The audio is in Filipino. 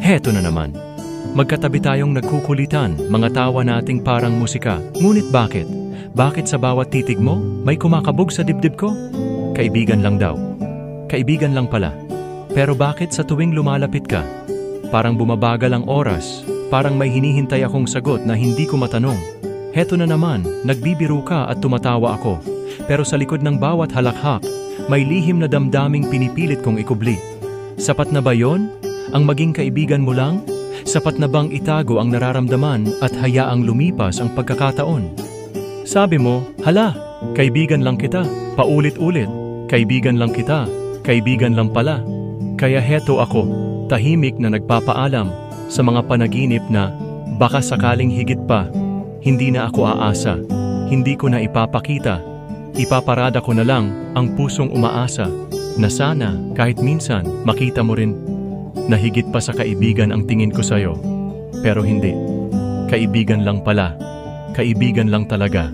Heto na naman. Magkatabi tayong nagkukulitan, mga tawa nating parang musika. Ngunit bakit? Bakit sa bawat titig mo, may kumakabog sa dibdib ko? Kaibigan lang daw. Kaibigan lang pala. Pero bakit sa tuwing lumalapit ka? Parang bumabagal ang oras, parang may hinihintay akong sagot na hindi ko matanong. Heto na naman, nagbibiro ka at tumatawa ako. Pero sa likod ng bawat halakhak, may lihim na damdaming pinipilit kong ikubli. Sapat na ba yon? Ang maging kaibigan mo lang? Sapat na bang itago ang nararamdaman at hayaang lumipas ang pagkakataon? Sabi mo, hala, kaibigan lang kita, paulit-ulit. Kaibigan lang kita, kaibigan lang pala. Kaya heto ako, tahimik na nagpapaalam sa mga panaginip na baka sakaling higit pa. Hindi na ako aasa, hindi ko na ipapakita. Ipaparada ko na lang ang pusong umaasa na sana kahit minsan makita mo rin na higit pa sa kaibigan ang tingin ko sa'yo. Pero hindi. Kaibigan lang pala. Kaibigan lang talaga.